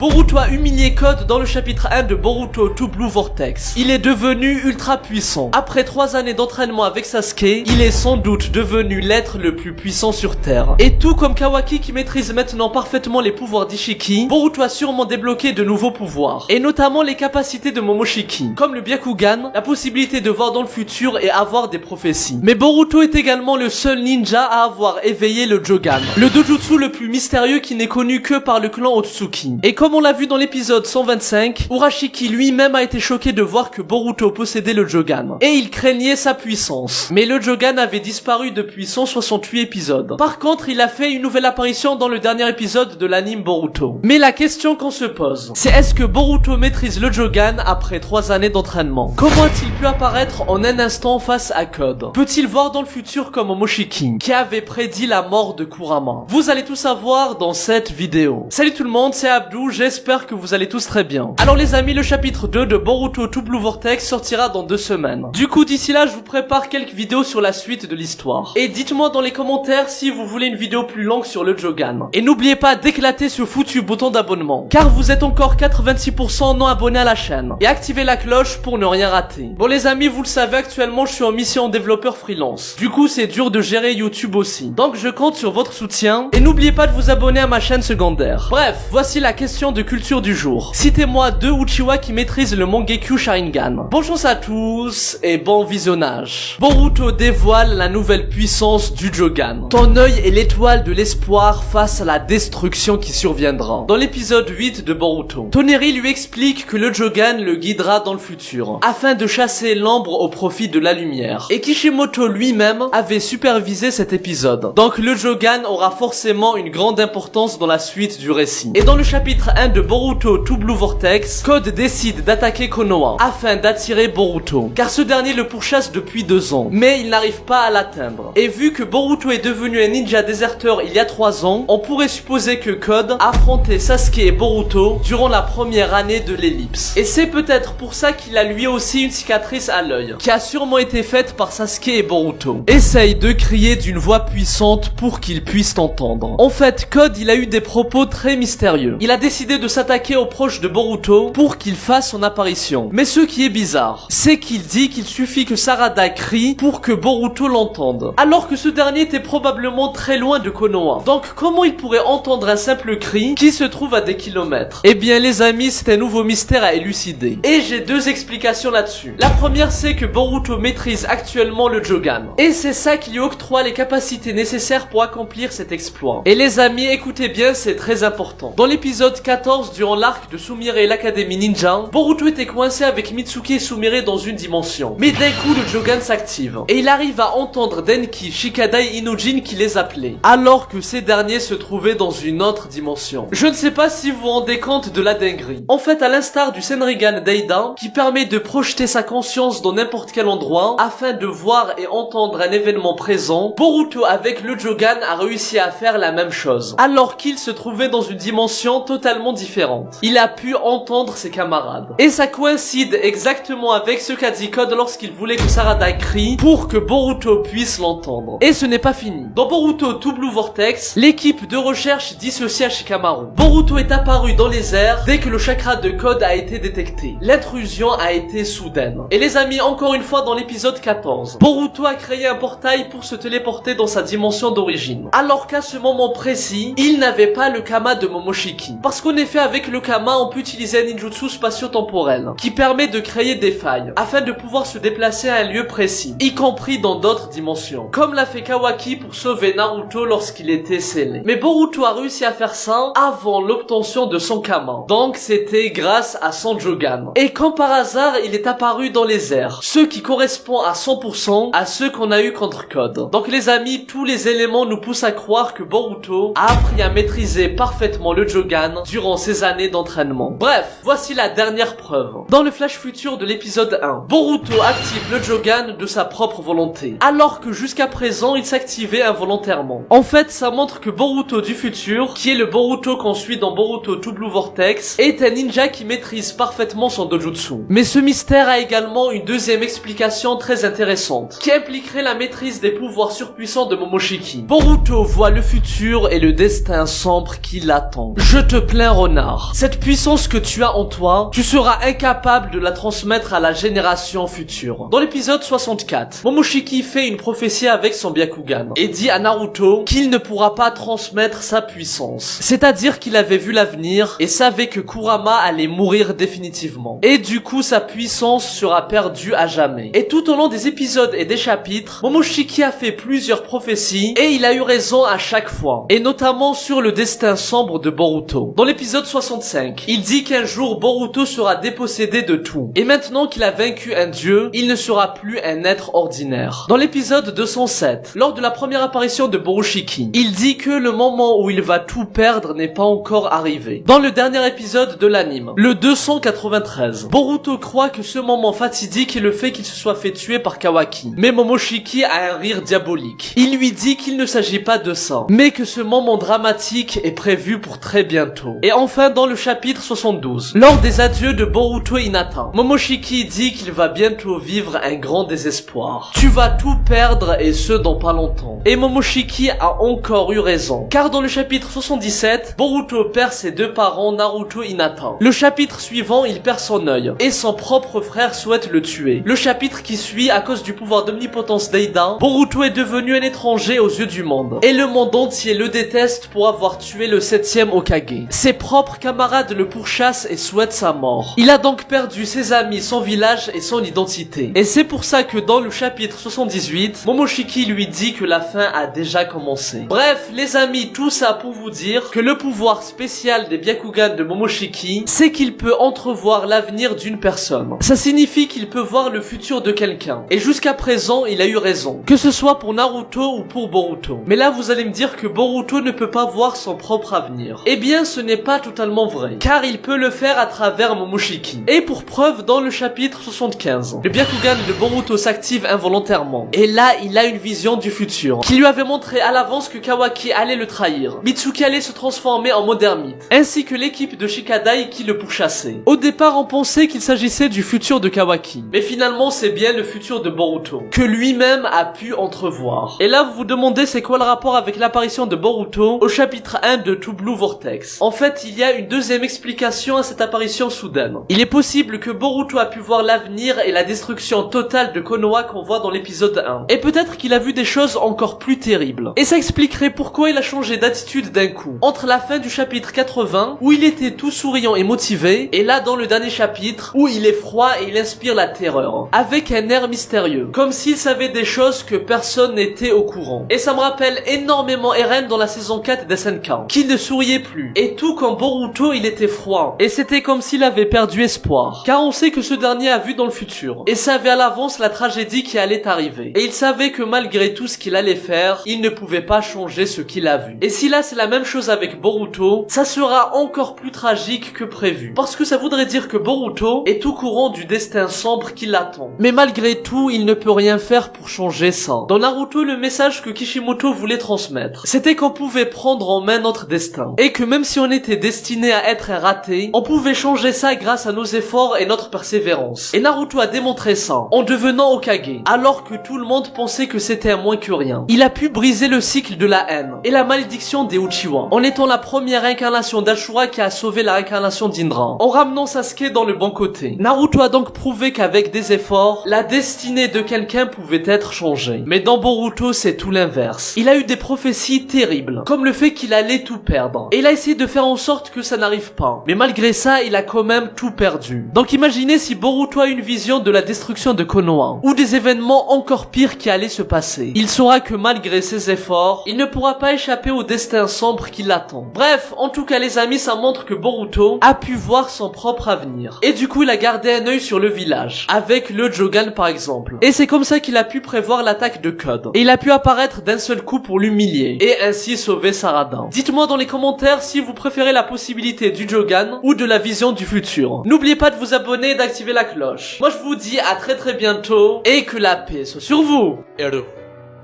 Boruto a humilié Code dans le chapitre 1 de Boruto to Blue Vortex. Il est devenu ultra puissant. Après 3 années d'entraînement avec Sasuke, il est sans doute devenu l'être le plus puissant sur Terre. Et tout comme Kawaki qui maîtrise maintenant parfaitement les pouvoirs d'Ishiki, Boruto a sûrement débloqué de nouveaux pouvoirs. Et notamment les capacités de Momoshiki, comme le Byakugan, la possibilité de voir dans le futur et avoir des prophéties. Mais Boruto est également le seul ninja à avoir éveillé le Jogan, le dojutsu le plus mystérieux qui n'est connu que par le clan Otsuki. Et comme on l'a vu dans l'épisode 125, Urashiki lui-même a été choqué de voir que Boruto possédait le Jogan. Et il craignait sa puissance. Mais le Jogan avait disparu depuis 168 épisodes. Par contre, il a fait une nouvelle apparition dans le dernier épisode de l'anime Boruto. Mais la question qu'on se pose, c'est est-ce que Boruto maîtrise le Jogan après 3 années d'entraînement? Comment a-t-il pu apparaître en un instant face à Code? Peut-il voir dans le futur comme Momoshiki, qui avait prédit la mort de Kurama? Vous allez tout savoir dans cette vidéo. Salut tout le monde, c'est Abdou, j'espère que vous allez tous très bien. Alors les amis, le chapitre 2 de Boruto to Blue Vortex sortira dans 2 semaines. Du coup, d'ici là, je vous prépare quelques vidéos sur la suite de l'histoire. Et dites-moi dans les commentaires si vous voulez une vidéo plus longue sur le Jogan. Et n'oubliez pas d'éclater ce foutu bouton d'abonnement, car vous êtes encore 86% non abonnés à la chaîne. Et activez la cloche pour ne rien rater. Bon les amis, vous le savez, actuellement je suis en mission développeur freelance. Du coup, c'est dur de gérer YouTube aussi. Donc je compte sur votre soutien. Et n'oubliez pas de vous abonner à ma chaîne secondaire. Bref, voici la question de culture du jour. Citez-moi 2 Uchiwa qui maîtrisent le Mangekyo Sharingan. Bonne chance à tous et bon visionnage. Boruto dévoile la nouvelle puissance du Jogan. Ton œil est l'étoile de l'espoir face à la destruction qui surviendra. Dans l'épisode 8 de Boruto, Toneri lui explique que le Jogan le guidera dans le futur, afin de chasser l'ombre au profit de la lumière. Et Kishimoto lui-même avait supervisé cet épisode. Donc le Jogan aura forcément une grande importance dans la suite du récit. Et dans le chapitre 1 de Boruto to Blue Vortex, Code décide d'attaquer Konoha afin d'attirer Boruto, car ce dernier le pourchasse depuis 2 ans, mais il n'arrive pas à l'atteindre. Et vu que Boruto est devenu un ninja déserteur il y a 3 ans, on pourrait supposer que Code a affronté Sasuke et Boruto durant la première année de l'ellipse. Et c'est peut-être pour ça qu'il a lui aussi une cicatrice à l'œil, qui a sûrement été faite par Sasuke et Boruto. Essaye de crier d'une voix puissante pour qu'ils puissent t'entendre. En fait, Code il a eu des propos très mystérieux. Il a décidé de s'attaquer aux proches de Boruto pour qu'il fasse son apparition. Mais ce qui est bizarre, c'est qu'il dit qu'il suffit que Sarada crie pour que Boruto l'entende, alors que ce dernier était probablement très loin de Konoha. Donc comment il pourrait entendre un simple cri qui se trouve à des kilomètres? Eh bien les amis, c'est un nouveau mystère à élucider. Et j'ai 2 explications là-dessus. La première, c'est que Boruto maîtrise actuellement le Jogan. Et c'est ça qui lui octroie les capacités nécessaires pour accomplir cet exploit. Et les amis, écoutez bien, c'est très important. Dans l'épisode 14, durant l'arc de Sumire et l'Académie Ninja, Boruto était coincé avec Mitsuki et Sumire dans une dimension. Mais d'un coup, le Jogan s'active. Et il arrive à entendre Denki, Shikada et Inojin qui les appelaient, alors que ces derniers se trouvaient dans une autre dimension. Je ne sais pas si vous vous rendez compte de la dinguerie. En fait, à l'instar du Senrigan d'Eida, qui permet de projeter sa conscience dans n'importe quel endroit, afin de voir et entendre un événement présent, Boruto avec le Jogan a réussi à faire la même chose, alors qu'il se trouvait dans une dimension totalement différente. Il a pu entendre ses camarades. Et ça coïncide exactement avec ce qu'a dit Code lorsqu'il voulait que Sarada crie pour que Boruto puisse l'entendre. Et ce n'est pas fini. Dans Boruto to Blue Vortex, l'équipe de recherche dissocie à Shikamaru. Boruto est apparu dans les airs dès que le chakra de Code a été détecté. L'intrusion a été soudaine. Et les amis, encore une fois dans l'épisode 14, Boruto a créé un portail pour se téléporter dans sa dimension d'origine. Alors qu'à ce moment précis, il n'avait pas le Kama de Momoshiki. Parce qu'en effet, avec le Kama, on peut utiliser un ninjutsu spatio-temporel qui permet de créer des failles afin de pouvoir se déplacer à un lieu précis, y compris dans d'autres dimensions, comme l'a fait Kawaki pour sauver Naruto lorsqu'il était scellé. Mais Boruto a réussi à faire ça avant l'obtention de son Kama, donc c'était grâce à son Jogan. Et comme par hasard, il est apparu dans les airs, ce qui correspond à 100% à ce qu'on a eu contre Code. Donc les amis, tous les éléments nous poussent à croire que Boruto a appris à maîtriser parfaitement le Jogan durant ses années d'entraînement. Bref, voici la dernière preuve. Dans le flash futur de l'épisode 1, Boruto active le Jogan de sa propre volonté, alors que jusqu'à présent il s'activait involontairement. En fait, ça montre que Boruto du futur, qui est le Boruto qu'on suit dans Boruto to Blue Vortex, est un ninja qui maîtrise parfaitement son dojutsu. Mais ce mystère a également une deuxième explication très intéressante, qui impliquerait la maîtrise des pouvoirs surpuissants de Momoshiki. Boruto voit le futur et le destin sombre qui l'attend. Je te plains un renard. Cette puissance que tu as en toi, tu seras incapable de la transmettre à la génération future. Dans l'épisode 64, Momoshiki fait une prophétie avec son Byakugan et dit à Naruto qu'il ne pourra pas transmettre sa puissance. C'est-à-dire qu'il avait vu l'avenir et savait que Kurama allait mourir définitivement. Et du coup, sa puissance sera perdue à jamais. Et tout au long des épisodes et des chapitres, Momoshiki a fait plusieurs prophéties et il a eu raison à chaque fois. Et notamment sur le destin sombre de Boruto. Dans l'épisode 65, il dit qu'un jour Boruto sera dépossédé de tout. Et maintenant qu'il a vaincu un dieu, il ne sera plus un être ordinaire. Dans l'épisode 207, lors de la première apparition de Borushiki, il dit que le moment où il va tout perdre n'est pas encore arrivé. Dans le dernier épisode de l'anime, le 293, Boruto croit que ce moment fatidique est le fait qu'il se soit fait tuer par Kawaki. Mais Momoshiki a un rire diabolique. Il lui dit qu'il ne s'agit pas de ça, mais que ce moment dramatique est prévu pour très bientôt. Et enfin, dans le chapitre 72, lors des adieux de Boruto et Hinata, Momoshiki dit qu'il va bientôt vivre un grand désespoir. Tu vas tout perdre et ce dans pas longtemps. Et Momoshiki a encore eu raison. Car dans le chapitre 77, Boruto perd ses deux parents Naruto et Hinata. Le chapitre suivant, il perd son œil. Et son propre frère souhaite le tuer. Le chapitre qui suit, à cause du pouvoir d'omnipotence d'Eida, Boruto est devenu un étranger aux yeux du monde. Et le monde entier le déteste pour avoir tué le 7e Hokage. Ses propres camarades le pourchassent et souhaitent sa mort. Il a donc perdu ses amis, son village et son identité. Et c'est pour ça que dans le chapitre 78, Momoshiki lui dit que la fin a déjà commencé. Bref, les amis, tout ça pour vous dire que le pouvoir spécial des Byakugan de Momoshiki, c'est qu'il peut entrevoir l'avenir d'une personne. Ça signifie qu'il peut voir le futur de quelqu'un. Et jusqu'à présent, il a eu raison. Que ce soit pour Naruto ou pour Boruto. Mais là, vous allez me dire que Boruto ne peut pas voir son propre avenir. Eh bien, ce n'est pas totalement vrai. Car il peut le faire à travers Momoshiki. Et pour preuve, dans le chapitre 75, le Byakugan de Boruto s'active involontairement. Et là, il a une vision du futur, qui lui avait montré à l'avance que Kawaki allait le trahir. Mitsuki allait se transformer en Modermite, ainsi que l'équipe de Shikadai qui le pourchassait. Au départ, on pensait qu'il s'agissait du futur de Kawaki. Mais finalement, c'est bien le futur de Boruto, que lui-même a pu entrevoir. Et là, vous vous demandez c'est quoi le rapport avec l'apparition de Boruto au chapitre 1 de Two Blue Vortex. En fait, il y a une deuxième explication à cette apparition soudaine. Il est possible que Boruto a pu voir l'avenir et la destruction totale de Konoha qu'on voit dans l'épisode 1. Et peut-être qu'il a vu des choses encore plus terribles. Et ça expliquerait pourquoi il a changé d'attitude d'un coup. Entre la fin du chapitre 80, où il était tout souriant et motivé, et là dans le dernier chapitre, où il est froid et il inspire la terreur. Avec un air mystérieux. Comme s'il savait des choses que personne n'était au courant. Et ça me rappelle énormément Eren dans la saison 4 d'SNK, qui ne souriait plus. Et tout comme Boruto, il était froid. Et c'était comme s'il avait perdu espoir. Car on sait que ce dernier a vu dans le futur. Et savait à l'avance la tragédie qui allait arriver. Et il savait que malgré tout ce qu'il allait faire, il ne pouvait pas changer ce qu'il a vu. Et si là c'est la même chose avec Boruto, ça sera encore plus tragique que prévu. Parce que ça voudrait dire que Boruto est au courant du destin sombre qui l'attend. Mais malgré tout, il ne peut rien faire pour changer ça. Dans Naruto, le message que Kishimoto voulait transmettre, c'était qu'on pouvait prendre en main notre destin. Et que même si on était destiné à être un raté, on pouvait changer ça grâce à nos efforts et notre persévérance. Et Naruto a démontré ça, en devenant Hokage, alors que tout le monde pensait que c'était un moins que rien. Il a pu briser le cycle de la haine, et la malédiction des Uchiwa, en étant la première incarnation d'Ashura qui a sauvé la réincarnation d'Indra, en ramenant Sasuke dans le bon côté. Naruto a donc prouvé qu'avec des efforts, la destinée de quelqu'un pouvait être changée. Mais dans Boruto, c'est tout l'inverse. Il a eu des prophéties terribles, comme le fait qu'il allait tout perdre. Et il a essayé de faire en sorte que ça n'arrive pas. Mais malgré ça, il a quand même tout perdu. Donc imaginez si Boruto a une vision de la destruction de Konoha, ou des événements encore pires qui allaient se passer. Il saura que malgré ses efforts, il ne pourra pas échapper au destin sombre qui l'attend. Bref, en tout cas les amis, ça montre que Boruto a pu voir son propre avenir. Et du coup, il a gardé un œil sur le village, avec le Jogan par exemple. Et c'est comme ça qu'il a pu prévoir l'attaque de Code. Et il a pu apparaître d'un seul coup pour l'humilier, et ainsi sauver Sarada. Dites-moi dans les commentaires si vous préférez la possibilité du Jogan ou de la vision du futur. N'oubliez pas de vous abonner et d'activer la cloche. Moi je vous dis à très bientôt, et que la paix soit sur vous. Hello,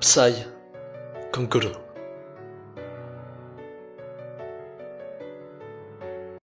Psy, Konkuro.